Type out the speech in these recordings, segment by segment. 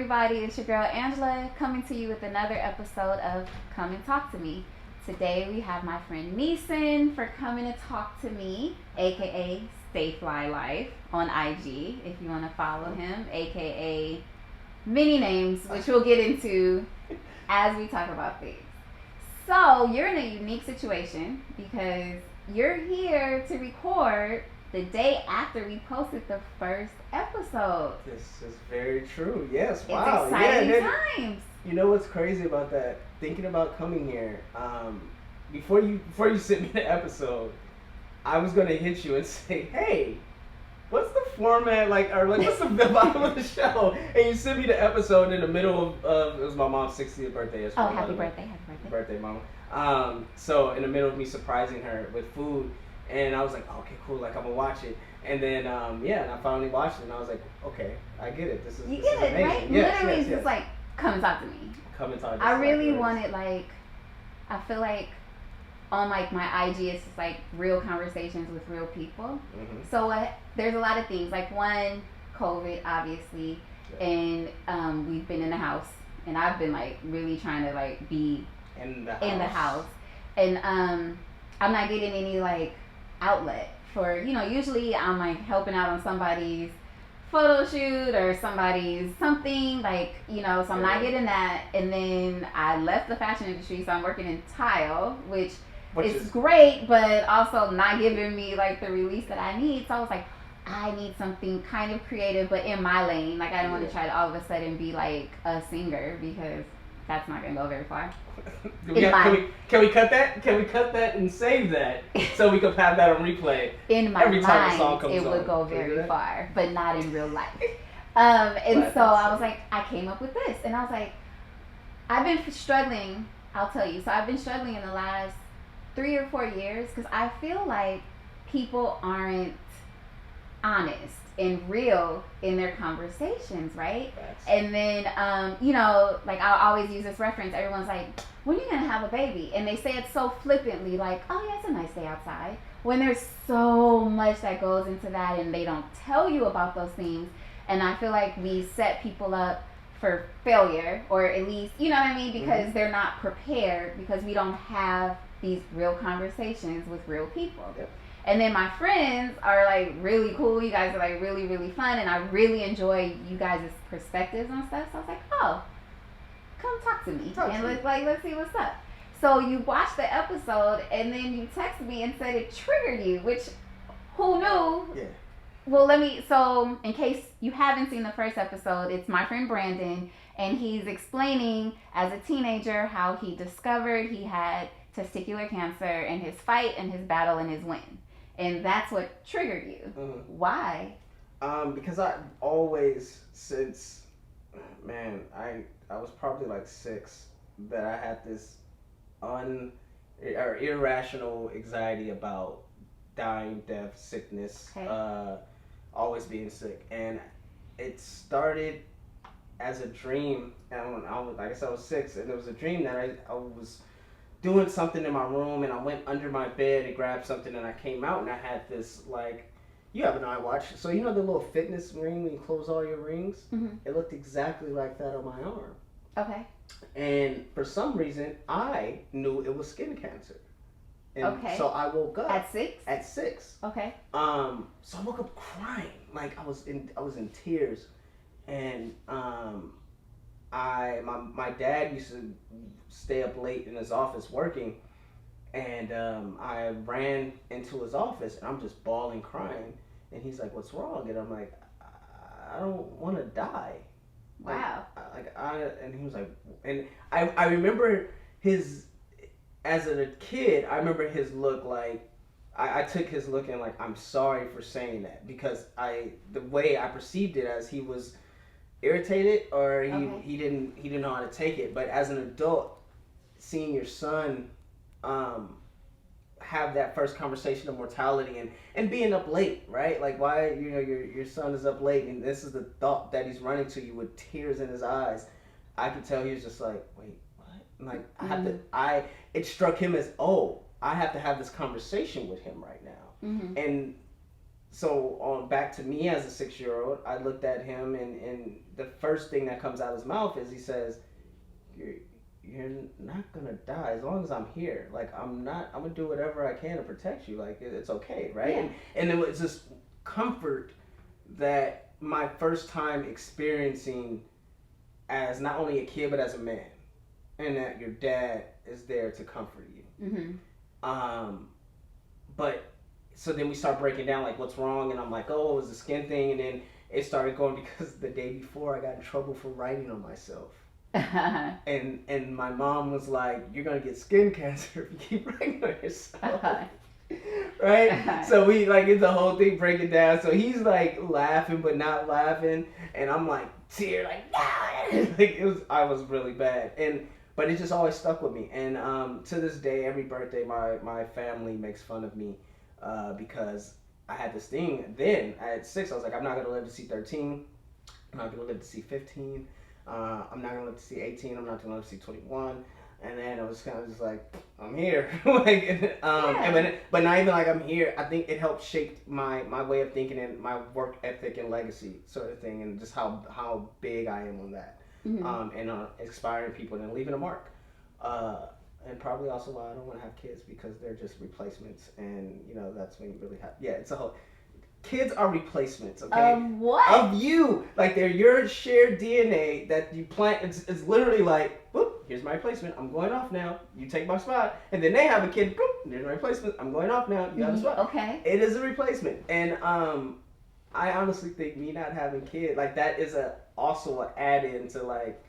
everybody, it's your girl Angela coming to you with another episode of Come and Talk to Me. Today we have my friend Neesin for coming to talk to me, aka Stay Fly Life on IG if you want to follow him, aka many names, which we'll get into as we talk about things. So you're in a unique situation because you're here to record the day after we posted the first episode. This is very true. Yes. It's Wow. exciting times. You know what's crazy about that? Thinking about coming here, before you sent me the episode, I was gonna hit you and say, hey, what's the format like, or like what's the vibe of the show? And you sent me the episode in the middle of it was my mom's 60th birthday yesterday. Oh, happy birthday, Birthday, mama. So in the middle of me surprising her with food, and I was like, okay, cool, like I'm gonna watch it. And then and I finally watched it, and I was like, okay, I get it. This is you this get is it, amazing. right? Yes, Literally, yes, it's just like, come and talk to me. Come and talk. I really wanted, like, I feel like on like my IG, it's just like real conversations with real people. Mm-hmm. So there's a lot of things. Like one, COVID, obviously, and we've been in the house, and I've been like really trying to like be in the house, and I'm not getting any like outlet for, usually I'm like helping out on somebody's photo shoot or somebody's something, like, so I'm not getting that. And then I left the fashion industry, so I'm working in tile, which is great, but also not giving me like the release that I need. So I was like, I need something kind of creative, but in my lane. Like, I don't want to try to all of a sudden be like a singer, because that's not gonna go very far. Can we cut that? Can we cut that and save that so we could have that on replay? In my every time the song mind, comes it would on. go very far, but not in real life. And so I was like, I came up with this, and I was like, I've been struggling. I'll tell you. So I've been struggling in the last 3 or 4 years because I feel like people aren't honest and real in their conversations, right? And then, like I'll always use this reference. Everyone's like, when are you gonna have a baby? And they say it so flippantly, like, oh yeah, it's a nice day outside. When there's so much that goes into that, and they don't tell you about those things. And I feel like we set people up for failure, or at least, you know what I mean? Because they're not prepared, because we don't have these real conversations with real people. Yep. And then my friends are like really cool. You guys are like really, really fun. And I really enjoy you guys' perspectives on stuff. So I was like, oh, come talk to me. Let's see what's up. So you watched the episode, and then you texted me and said it triggered you, which, who knew? Yeah. Well, so in case you haven't seen the first episode, it's my friend Brandon, and he's explaining as a teenager how he discovered he had testicular cancer, and his fight and his battle and his win. And that's what triggered you. Mm-hmm. Why? Because I always, since, man, I was probably like 6, that I had this irrational anxiety about dying, death, sickness, always being sick. And it started as a dream. And I guess I was 6, and it was a dream that I was doing something in my room, and I went under my bed and grabbed something, and I came out, and I had this, like, you have an iWatch, so you know the little fitness ring when you close all your rings? Mm-hmm. It looked exactly like that on my arm. Okay. And for some reason, I knew it was skin cancer. And so I woke up. At 6? At 6. Okay. So I woke up crying. Like, I was in tears. And my dad used to stay up late in his office working, and I ran into his office, and I'm just bawling, crying, and he's like, "What's wrong?" And I'm like, "I don't want to die." Wow. And he was like, and I remember his, as a kid, I remember his look, like, I took his look and like, I'm sorry for saying that, because the way I perceived it as he was irritated, or he didn't know how to take it. But as an adult, seeing your son have that first conversation of mortality and being up late, right? Like, why, your son is up late, and this is the thought that he's running to you with tears in his eyes. I could tell he was just like, wait, what? Like, I have to. It struck him as, oh, I have to have this conversation with him right now. Mm-hmm. And so on back to me as a 6-year-old, I looked at him, and the first thing that comes out of his mouth is he says, you're not gonna die as long as I'm here. Like I'm gonna do whatever I can to protect you. Like it's okay, right? Yeah. And it was just comfort that my first time experiencing as not only a kid but as a man, and that your dad is there to comfort you. But so then we start breaking down like what's wrong, and I'm like, oh, it was a skin thing, and then it started going because the day before I got in trouble for writing on myself. And my mom was like, you're gonna get skin cancer if you keep writing on yourself. Right? So we like it's the whole thing breaking down. So he's like laughing but not laughing, and I'm like tear like like I was really bad. But it just always stuck with me. And to this day, every birthday my family makes fun of me because I had this thing. Then at 6 I was like, I'm not gonna live to see 13. I'm not gonna live to see 15. I'm not gonna live to see 18. I'm not gonna live to see 21. And then it was kind of just like, I'm here. Like, but not even like I'm here. I think it helped shape my way of thinking and my work ethic and legacy sort of thing, and just how big I am on that. And inspiring people and leaving a mark. And probably also why I don't want to have kids, because they're just replacements, and that's when you really have. Yeah, it's a whole. Kids are replacements, okay? What? Of you. Like, they're your shared DNA that you plant. It's literally like, whoop, here's my replacement. I'm going off now. You take my spot. And then they have a kid. Whoop, there's my replacement. I'm going off now. You got a spot. Okay. It is a replacement. And I honestly think me not having kids, like, that is also an add-in to, like,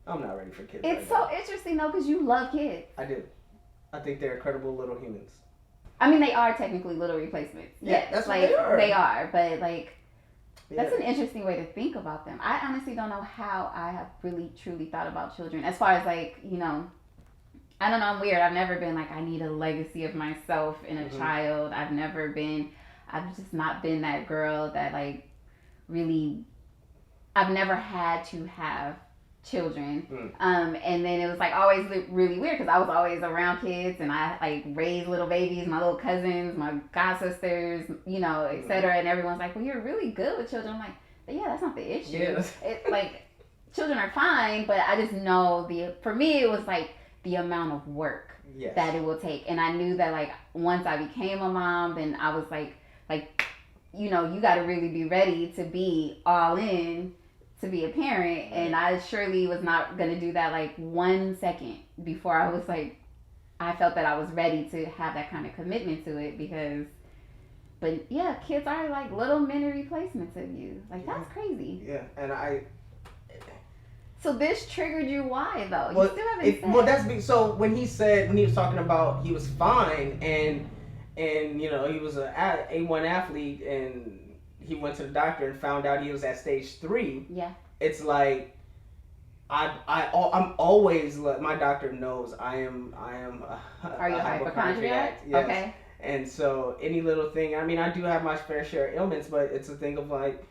I'm not ready for kids. It's so interesting, though, because you love kids. I do. I think they're incredible little humans. I mean, they are technically little replacements. Yeah, that's what they are. They are, but like, that's an interesting way to think about them. I honestly don't know how I have really truly thought about children. As far as like, I don't know, I'm weird. I've never been like, I need a legacy of myself in a child. I've just not been that girl that like really, I've never had to have children. And then it was like always really weird because I was always around kids, and I like raised little babies, my little cousins, my god sisters, etc. And everyone's like, well, you're really good with children. I'm like, but yeah, that's not the issue. It's like children are fine, but I just know for me it was like the amount of work that it will take. And I knew that like once I became a mom, then I was like you got to really be ready to be all in to be a parent, and I surely was not going to do that like 1 second before I was like, I felt that I was ready to have that kind of commitment to it but yeah, kids are like little mini replacements of you. Like, that's crazy. Yeah, and So this triggered you, why though? Well, you still haven't said. Well, that's so when he was talking about he was fine, and he was a A1 athlete, and he went to the doctor and found out he was at stage 3. Yeah. It's like I'm always, my doctor knows I am Are you a hypochondriac? Yes. Okay. And so any little thing, I mean, I do have my fair share of ailments, but it's a thing of like,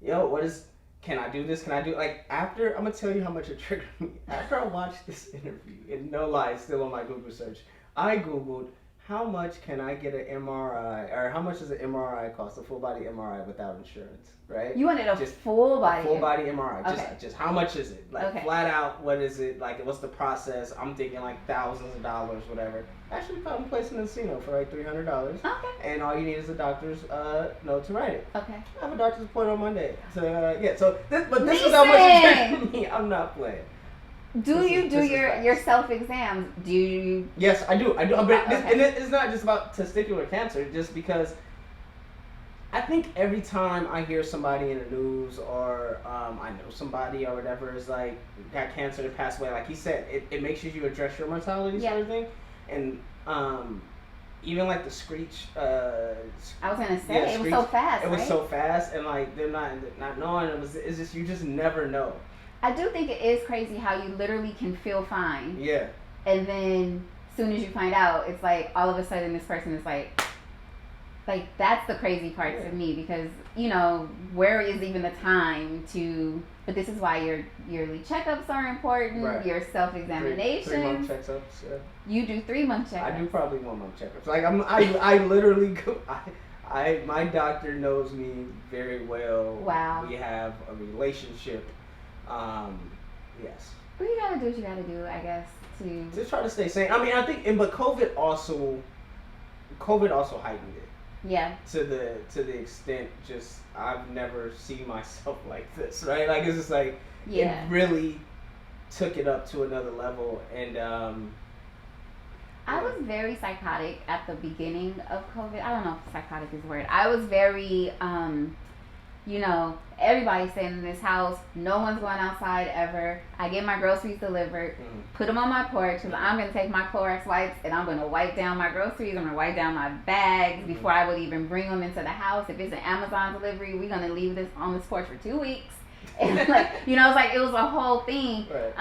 can I do this? Can I do, like, after, I'm gonna tell you how much it triggered me. After I watched this interview, and no lie, it's still on my Google search, I Googled, how much can I get an MRI, or how much does an MRI cost, a full body MRI without insurance, right? You wanted just full body MRI. Okay. Just how much is it? Like, flat out, what is it? Like, what's the process? I'm thinking like thousands of dollars, whatever. Actually found a place in Encino for like $300. Okay. And all you need is a doctor's note to write it. Okay. I have a doctor's appointment on Monday. So, this Neesin! was how much it triggered me. I'm not playing. Do you do your self-exams? Do you? Yes, I do. But and it's not just about testicular cancer, just because I think every time I hear somebody in the news, or I know somebody or whatever is like got cancer and passed away, like he said, it makes you address your mortality sort of thing. And even like the Screech. I was gonna say, it was so fast. It was so fast, and like they're not knowing. It's just, you just never know. I do think it is crazy how you literally can feel fine. Yeah. And then as soon as you find out, it's like all of a sudden this person is like that's the crazy part to me, because where is even the time to? But this is why your yearly checkups are important. Right. Your self-examinations. 3-month checkups. Yeah. You do 3-month checkups. I do probably 1-month checkups. Like I literally go. My doctor knows me very well. Wow. We have a relationship. Yes. Well, you gotta do what you gotta do, I guess, to try to stay sane. I mean, I think, but COVID also heightened it. Yeah. To the extent, just I've never seen myself like this, right? Like it's just like it really took it up to another level, and I was very psychotic at the beginning of COVID. I don't know if psychotic is the word. I was very, everybody's staying in this house. No one's going outside ever. I get my groceries delivered, put them on my porch, because I'm going to take my Clorox wipes and I'm going to wipe down my groceries. I'm going to wipe down my bags before I would even bring them into the house. If it's an Amazon delivery, we're going to leave this on this porch for 2 weeks. And it's like it was a whole thing. Right.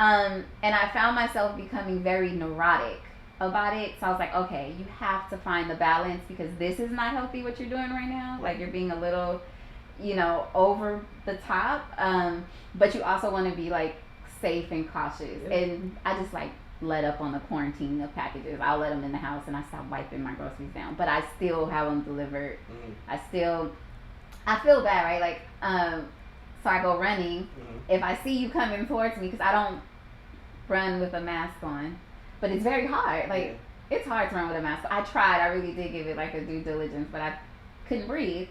And I found myself becoming very neurotic about it. So I was like, okay, you have to find the balance, because this is not healthy what you're doing right now. Like you're being a little, over the top. But you also want to be like safe and cautious. Yeah. And I just like let up on the quarantine of packages. I'll let them in the house and I stop wiping my groceries down. But I still have them delivered. I feel bad, right? Like, so I go running. If I see you coming towards me, because I don't run with a mask on. But it's very hard. Like, it's hard to run with a mask. I tried. I really did give it like a due diligence, but I couldn't breathe.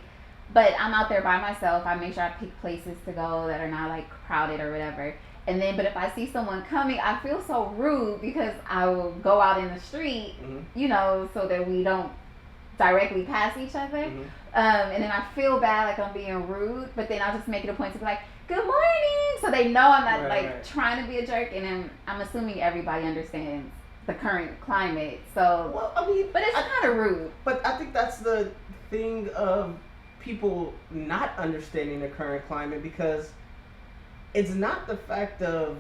But I'm out there by myself. I make sure I pick places to go that are not like crowded or whatever. And then, but if I see someone coming, I feel so rude, because I will go out in the street, so that we don't directly pass each other. And then I feel bad, like I'm being rude, but then I'll just make it a point to be like, good morning. So they know I'm not trying to be a jerk. And then I'm assuming everybody understands the current climate. So, well, I mean, but it's kind of rude. But I think that's the thing of people not understanding the current climate, because it's not the fact of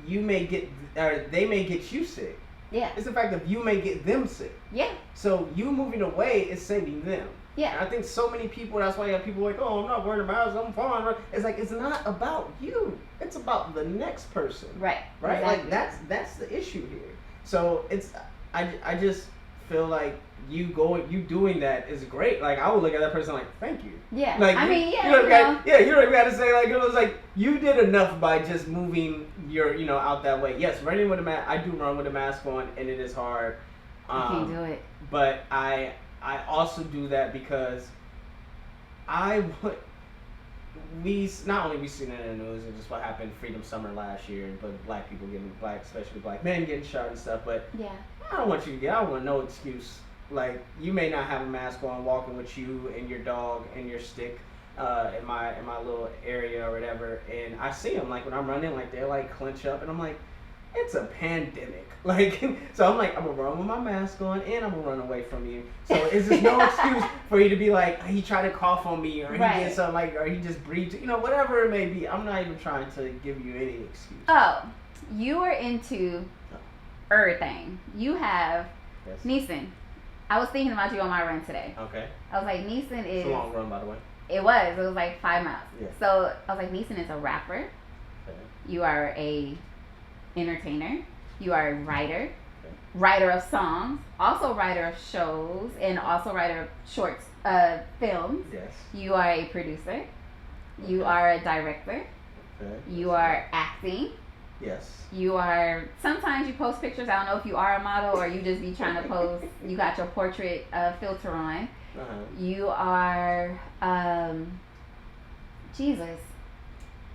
you may get, or they may get you sick. Yeah. It's the fact of you may get them sick. Yeah. So you moving away is saving them. Yeah. And I think so many people, that's why you have people like, oh, I'm not wearing a mask, I'm fine. It's like, it's not about you. It's about the next person. Right. Right? Exactly. Like, that's the issue here. So it's, I just feel like you doing that is great. Like, I would look at that person like, thank you. Yeah. Like, I mean, you don't even got to say, like, it was like, you did enough by just moving your, out that way. Yes, running with a mask, I do run with a mask on, and it is hard. I can't do it. But I also do that because we not only we seen it in the news, and just what happened Freedom Summer last year, but especially black men getting shot and stuff. But yeah, I don't want no excuse. Like, you may not have a mask on, walking with you and your dog and your stick in my little area or whatever, and I see them, like, when I'm running, like, they're like clench up, and I'm like, it's a pandemic. Like, so I'm like, I'm gonna run with my mask on, and I'm gonna run away from you. So it's just no excuse for you to be like, he tried to cough on me, or he did something, like, or he just breathed, whatever it may be. I'm not even trying to give you any excuse. Oh, you are into everything. You have Neesin. I was thinking about you on my run today. Okay. I was like, Neesin is... It's a long run, by the way. It was like 5 miles. Yeah. So I was like, Neesin is a rapper. Okay. You are a entertainer. You are a writer. Okay. Writer of songs. Also writer of shows. And also writer of shorts, films. Yes. You are a producer. Okay. You are a director. Okay. You are acting. Yes. You are, sometimes you post pictures. I don't know if you are a model or you just be trying to pose. You got your portrait filter on. Uh-huh. You are, Jesus.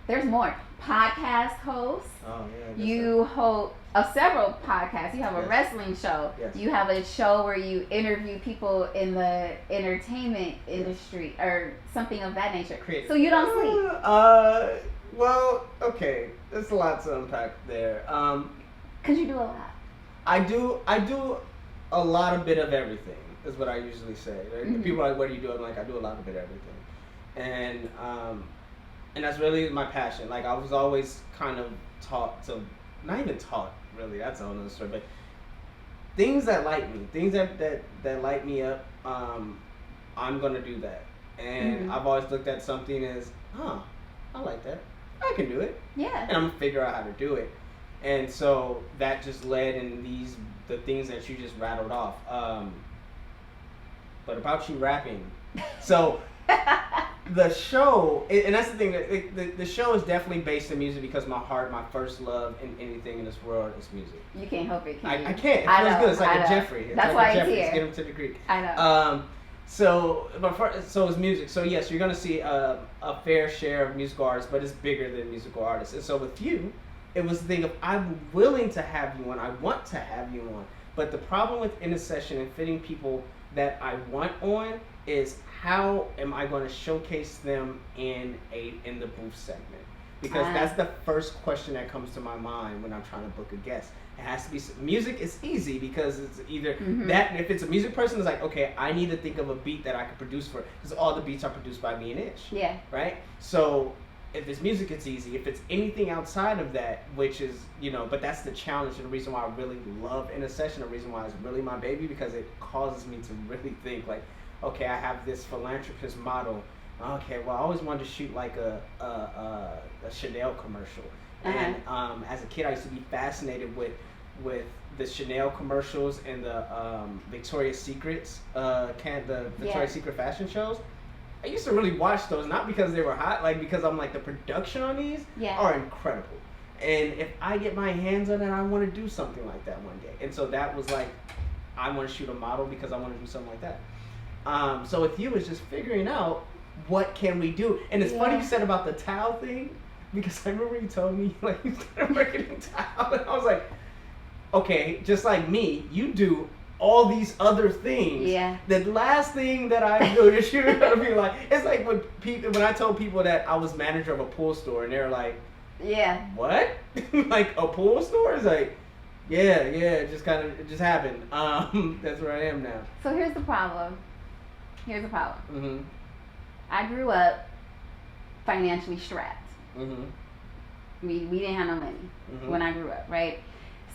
There's more. Podcast host. Oh, yeah. You host several podcasts. You have a wrestling show. Yes. You have a show where you interview people in the entertainment industry or something of that nature. Creative. So you don't sleep. Well, okay. There's a lot to unpack there. Because you do a lot. I do a lot of bit of everything, is what I usually say. Mm-hmm. People are like, what do you do? I'm like, I do a lot of bit of everything. And that's really my passion. Like, I was always kind of taught to, not even taught, really, that's a whole other story, but things that light me, things that light me up, I'm going to do that. And I've always looked at something as, I like that. I can do it. Yeah. And I'm going to figure out how to do it. And so that just led in the things that you just rattled off. but about you rapping. So the show, and that's the thing, the show is definitely based in music because my first love in anything in this world is music. You can't help it, can you? I can't. It feels good. It's like a Jeffrey. It's that's like why it's here. Get him to the Greek. I know. So it's music. So yes, you're gonna see a fair share of musical artists, but it's bigger than musical artists. And so with you, it was the thing of I'm willing to have you on. I want to have you on. But the problem with intercession and fitting people that I want on is how am I going to showcase them in the booth segment? Because that's the first question that comes to my mind when I'm trying to book a guest. It has to be music is easy because it's either that, if it's a music person, it's like, okay, I need to think of a beat that I could produce for, because all the beats are produced by me and Ish. Yeah. Right? So if it's music, it's easy. If it's anything outside of that, which is, but that's the challenge and the reason why I really love Intercession, the reason why it's really my baby, because it causes me to really think like, okay, I have this philanthropist model. Okay, well, I always wanted to shoot like a Chanel commercial. And as a kid, I used to be fascinated with the Chanel commercials and the Victoria's Secrets, the Victoria's Secret fashion shows. I used to really watch those, not because they were hot, like because I'm like, the production on these are incredible. And if I get my hands on it, I want to do something like that one day. And so that was like, I want to shoot a model because I want to do something like that. So with you, it's just figuring out what can we do. And it's funny you said about the towel thing, because I remember you told me like you started working in towel, and I was like, okay, just like me, you do all these other things. Yeah. The last thing that I noticed, you're gonna be like, it's like when I told people that I was manager of a pool store, and they're like, yeah, what? Like a pool store? It's like, yeah, it just happened. That's where I am now. So here's the problem. Mm-hmm. I grew up financially strapped. Mm-hmm. We didn't have no money when I grew up, right?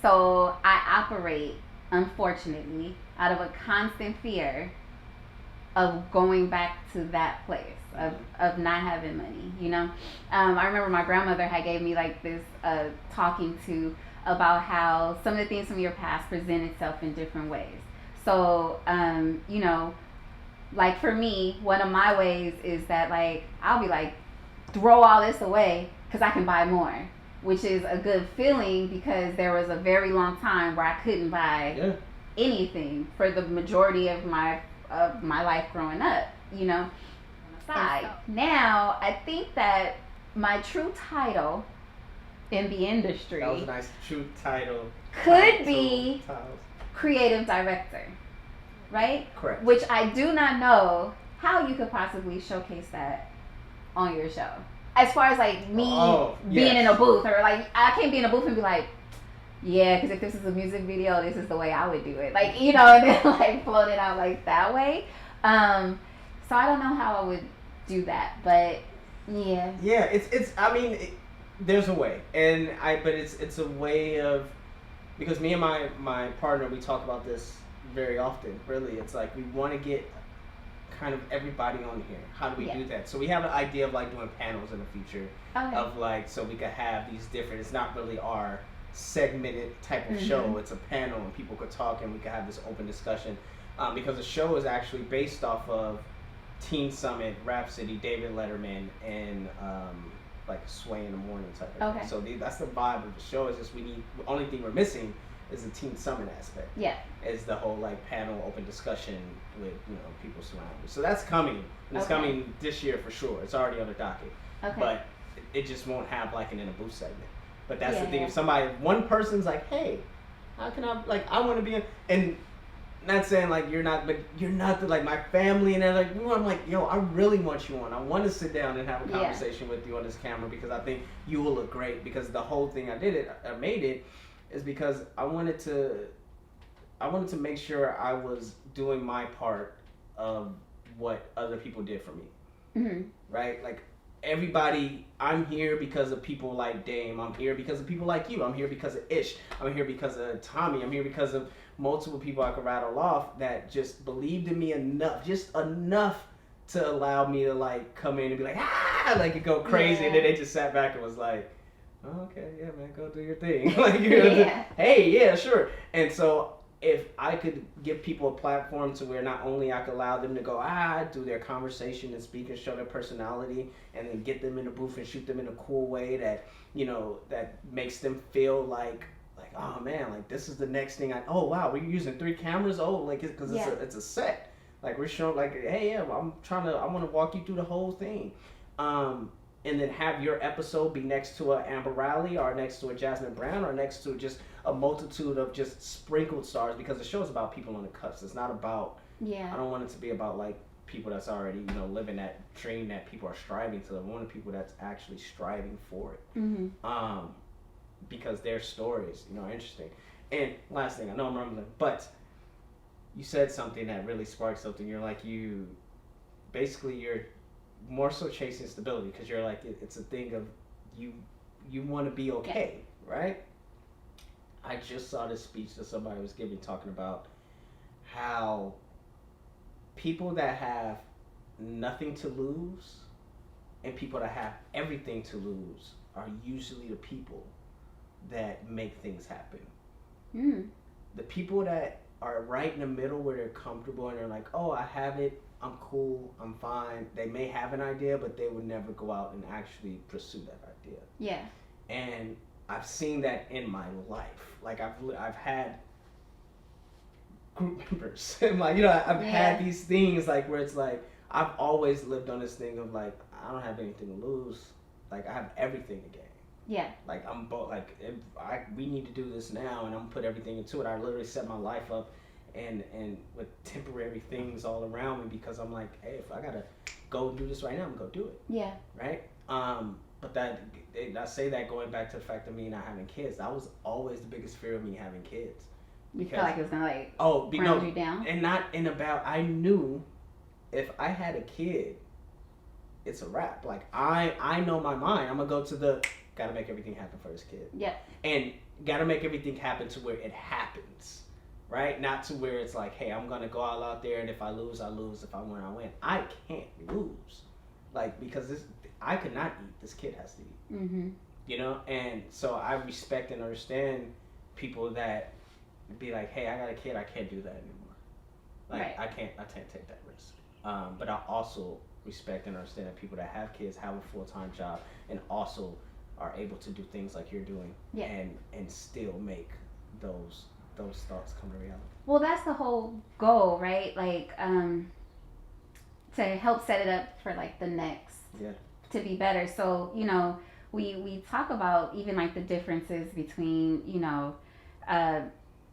So I operate, unfortunately, out of a constant fear of going back to that place of not having money, I remember my grandmother had gave me like this talking to about how some of the things from your past present itself in different ways. So, like for me, one of my ways is that like, I'll be like, throw all this away because I can buy more, which is a good feeling because there was a very long time where I couldn't buy anything for the majority of my life growing up, Aside. Now, I think that my true title in the industry, that was a nice true title, could be creative director, right? Correct. Which I do not know how you could possibly showcase that on your show. As far as like me being in a booth, or like I can't be in a booth and be like, yeah, because if this is a music video, this is the way I would do it. Like, and then like float it out like that way. So I don't know how I would do that, but yeah. Yeah, it's. I mean, there's a way, but it's a way of, because me and my partner, we talk about this very often. Really, it's like we want to get kind of everybody on here. How do we do that? So we have an idea of like doing panels in the future of like, so we could have these different. It's not really our segmented type of show. It's a panel and people could talk and we could have this open discussion, because the show is actually based off of Teen Summit, Rhapsody, David Letterman, and like Sway in the Morning type of thing. So that's the vibe of the show. Is just the only thing we're missing is the Teen Summit aspect. Yeah. Is the whole like panel open discussion with people surrounding. So that's coming. And it's coming this year for sure. It's already on the docket. Okay. But it just won't have like an in a booth segment. But that's the thing. If one person's like, hey, how can I, like, I want to be in, and not saying like you're not, but you're not like my family, and they're like, I'm like, yo, I really want you on. I want to sit down and have a conversation with you on this camera because I think you will look great. Because the whole thing I made it, is because I wanted to make sure I was doing my part of what other people did for me. Mm-hmm. Right? Like everybody, I'm here because of people like Dame. I'm here because of people like you. I'm here because of Ish. I'm here because of Tommy. I'm here because of multiple people I could rattle off that just believed in me enough, just enough to allow me to like come in and be like, like it go crazy. And then they just sat back and was like, oh, okay, yeah, man, go do your thing. Like, hey, yeah, sure. And so if I could give people a platform to where not only I could allow them to go do their conversation and speak and show their personality, and then get them in the booth and shoot them in a cool way that that makes them feel like oh man, like this is the next thing. Oh wow, we're using 3 cameras. Oh, like because it's a set. Like we're showing like, hey, yeah, I want to walk you through the whole thing. And then have your episode be next to a Amber Riley or next to a Jasmine Brown or next to just a multitude of just sprinkled stars, because the show is about people on the cusp. It's not about, I don't want it to be about like people that's already, living that dream that people are striving to. I want people that's actually striving for it. Mm-hmm. Because their stories, are interesting. And last thing, I know I'm rumbling, but you said something that really sparked something. You're like, you're more so chasing stability, because you're like, it's a thing of you want to be okay, right? I just saw this speech that somebody was giving talking about how people that have nothing to lose and people that have everything to lose are usually the people that make things happen. The people that are right in the middle where they're comfortable and they're like, oh, I have it, I'm cool, I'm fine. They may have an idea, but they would never go out and actually pursue that idea. Yeah. And I've seen that in my life. Like I've had group members, and like I've had these things like where it's like I've always lived on this thing of like I don't have anything to lose. Like I have everything to gain. Yeah. Like I'm both like we need to do this now, and I'm gonna put everything into it. I literally set my life up and with temporary things all around me, because I'm like, hey, if I gotta go do this right now, I'm gonna go do it. Yeah. Right. But I say that going back to the fact of me not having kids, that was always the biggest fear of me having kids. You feel like it was gonna ground you down? And not in about, I knew if I had a kid, it's a wrap. Like I know my mind. I'm gonna go to gotta make everything happen for this kid. Yeah. And gotta make everything happen to where it happens. Right? Not to where it's like, hey, I'm gonna go all out there, and if I lose, I lose. If I win, I win. I can't lose. Like, because I could not eat. This kid has to eat. Mm-hmm. And so I respect and understand people that be like, hey, I got a kid, I can't do that anymore. Like, right. I can't take that risk. But I also respect and understand that people that have kids have a full-time job and also are able to do things like you're doing, and still make those thoughts come to reality. Well, that's the whole goal, right? Like, to help set it up for like the next to be better. So, we talk about even like the differences between,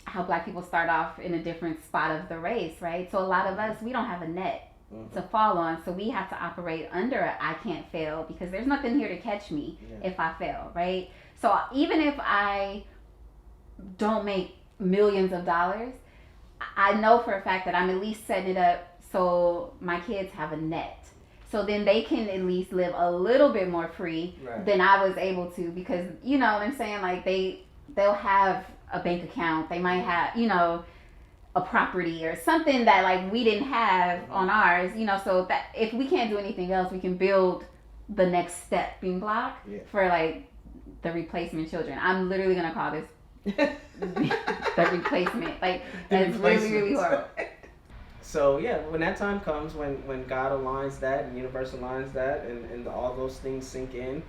how Black people start off in a different spot of the race, right? So a lot of us, we don't have a net to fall on, so we have to operate under a I can't fail, because there's nothing here to catch me if I fail, right? So even if I don't make millions of dollars, I know for a fact that I'm at least setting it up so my kids have a net. So then they can at least live a little bit more free than I was able to, because you know what I'm saying, like they'll have a bank account, they might have, a property or something that like we didn't have on ours, so that if we can't do anything else, we can build the next stepping block for like the replacement children. I'm literally gonna call this the replacement. Like that's really, really horrible. So when that time comes, when God aligns that and universe aligns that, and all those things sink in,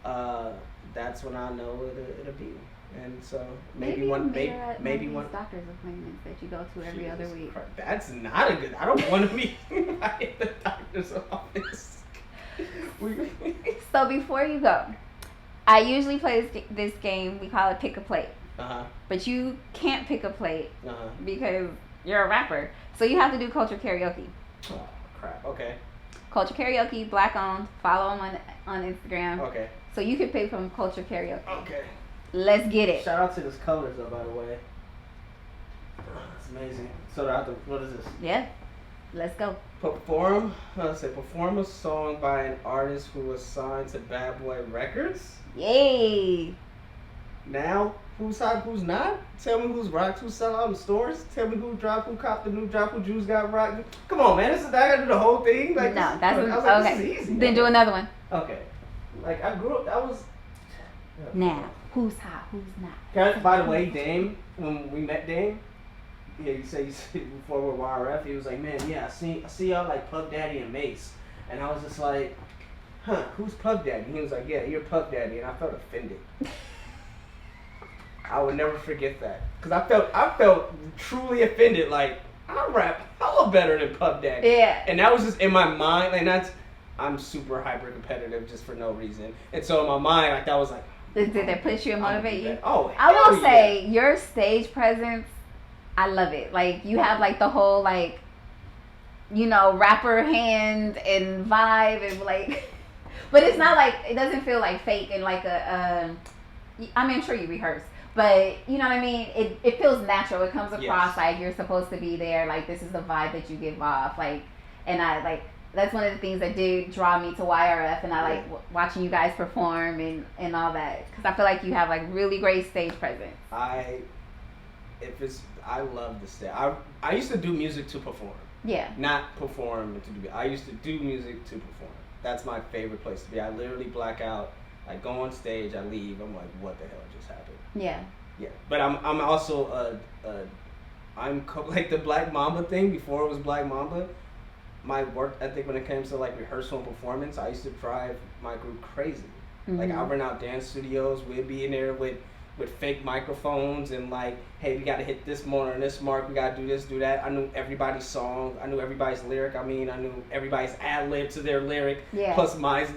that's when I know it'll be. And so maybe one doctor's appointments that you go to every other week. That's not a good. I don't want to be at the doctor's office. So before you go, I usually play this game. We call it pick a plate. But you can't pick a plate because you're a rapper. So you have to do culture karaoke. Oh crap! Okay. Culture karaoke, Black owned. Follow them on Instagram. Okay. So you can pick from culture karaoke. Okay. Let's get it. Shout out to this colors though, by the way. It's amazing. So what is this? Yeah. Let's go. Perform a song by an artist who was signed to Bad Boy Records. Yay. Now, who's hot, who's not? Tell me who's rocked, who's sell out in stores. Tell me who dropped, who copped the new drop, who Jews got rocked. Come on, man. I gotta do the whole thing. Like, no, okay. This is easy. Then do another one. Okay. Like I grew up. Now, who's hot, who's not? By the way, Dame, when we met Dame, Yeah, you say before with YRF, he was like, man, yeah, I see y'all like Puff Daddy and Mace, and I was just like, huh, who's Puff Daddy? He was like, yeah, you're Puff Daddy, and I felt offended. I would never forget that, cause I felt truly offended. Like, I rap hella better than Puff Daddy. Yeah. And that was just in my mind, and I'm super hyper competitive just for no reason, and so in my mind, like that was like. Did that push you and motivate you? Oh, I will say your stage presence, I love it. Like you have like the whole like, you know, rapper hand and vibe and like, but it's not like it doesn't feel like fake and like I mean, I'm sure you rehearse, but you know what I mean. It feels natural. It comes across like you're supposed to be there. Like this is the vibe that you give off. Like, and I like. That's one of the things that did draw me to YRF, and I like watching you guys perform and all that, because I feel like you have like really great stage presence. I love the stage. I used to do music to perform. Yeah. Not perform to do. I used to do music to perform. That's my favorite place to be. I literally black out. I go on stage. I leave. I'm like, what the hell just happened? Yeah. Yeah. But I'm also like the Black Mamba thing before it was Black Mamba. My work ethic when it comes to like rehearsal and performance, I used to drive my group crazy. Mm-hmm. Like I rent out dance studios, we'd be in there with fake microphones and like, hey, we gotta hit this mark and this mark, we gotta do this, do that. I knew everybody's song, I knew everybody's lyric, I knew everybody's ad-lib to their lyric, plus mine's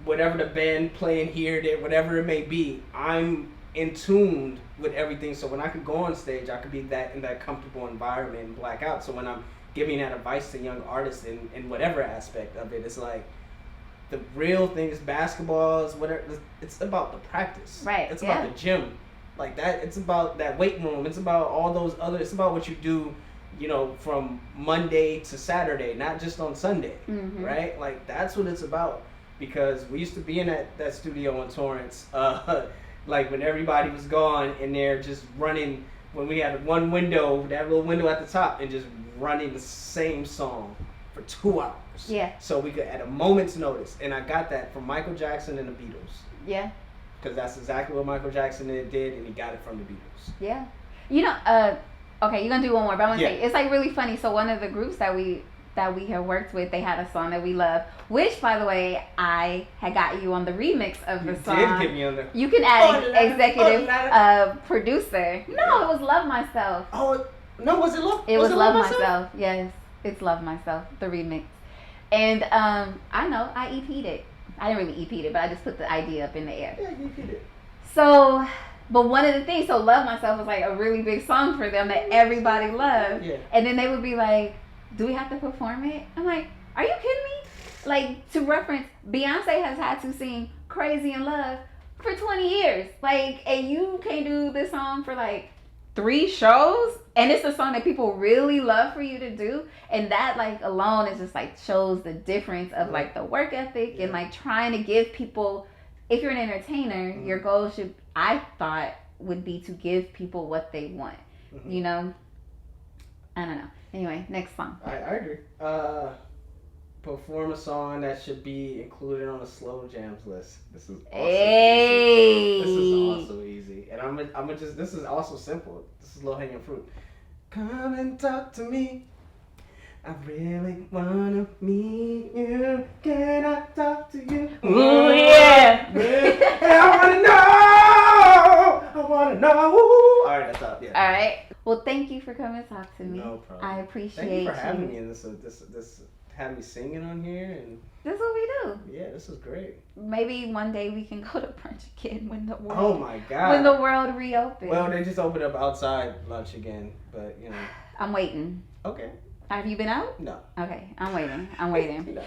whatever the band playing here, there, whatever it may be, I'm in tune with everything. So when I could go on stage, I could be in that comfortable environment and black out. So when I'm giving that advice to young artists in whatever aspect of it, it's like the real thing is basketball is whatever. It's about the practice. Right. It's about the gym, like that. It's about that weight room. It's about all those other. It's about what you do, you know, from Monday to Saturday, not just on Sunday. Mm-hmm. Right. Like that's what it's about. Because we used to be in that studio in Torrance. Like when everybody was gone and they're just running, when we had one window, that little window at the top, and just running the same song for 2 hours. Yeah. So we could, at a moment's notice. And I got that from Michael Jackson and the Beatles. Yeah. Because that's exactly what Michael Jackson did, and he got it from the Beatles. Yeah. You know, okay, you're going to do one more, but I'm going to say, it's like really funny. So one of the groups that we have worked with, they had a song that we love, which, by the way, I had got you on the remix of the song. You did get me on there. You can add executive producer. No, it was Love Myself. Oh, no, was it Love? It was Love Myself. Yes, it's Love Myself, the remix. And I know, I EP'd it. I didn't really EP'd it, but I just put the idea up in the air. Yeah, you EP'd it. So, but one of the things, so Love Myself was like a really big song for them that everybody loved. Yeah. And then they would be like, do we have to perform it? I'm like, are you kidding me? Like, to reference, Beyonce has had to sing Crazy in Love for 20 years. Like, and you can't do this song for like 3 shows? And it's a song that people really love for you to do. And that, like, alone is just like shows the difference of like the work ethic and like trying to give people, if you're an entertainer, your goal should, I thought, would be to give people what they want. You know? I don't know. Anyway, next song. I agree. Perform a song that should be included on a slow jams list. This is also easy. This is also easy. And I'm just, this is also simple. This is low hanging fruit. Come and talk to me. I really wanna meet you. Can I talk to you? Ooh, yeah. I wanna know. All right, that's up. Yeah. All right. Well, thank you for coming to talk to me. No problem. I appreciate you. Thank you for having me in this having me singing on here, and this is what we do. Yeah, this is great. Maybe one day we can go to brunch again when the world. Oh my God. When the world reopens. Well, they just opened up outside lunch again, but you know. I'm waiting. Okay. Have you been out? No. Okay, I'm waiting. No.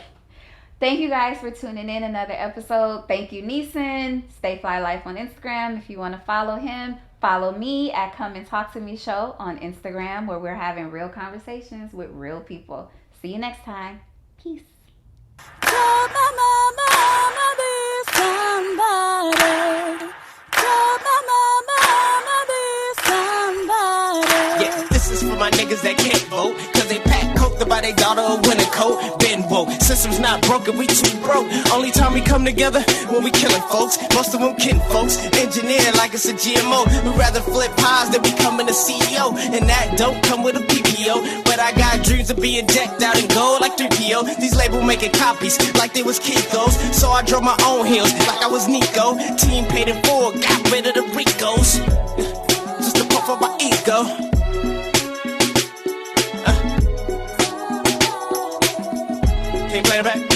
Thank you guys for tuning in another episode. Thank you, Neesin. Stay Fly Life on Instagram. If you want to follow him, follow me at Come and Talk to Me Show on Instagram, where we're having real conversations with real people. See you next time. Peace. Tell my mama be somebody. Tell my mama be somebody. Yeah, this is for my niggas that can't vote, cause they pack coke choked about their daughter a winter coat. Been woke, system's not broken, we too broke. Only time we come together when we killing folks. Most of them kidding folks. Engineer like it's a GMO. We'd rather flip pies than becoming a CEO. And that don't come with a PPO. But I got dreams of being decked out in gold like 3PO. These labels making copies like they was Kiko's. So I drove my own hills like I was Nico. Team paid in full, got rid of the Ricos. Just to puff up my ego. Can you play it back?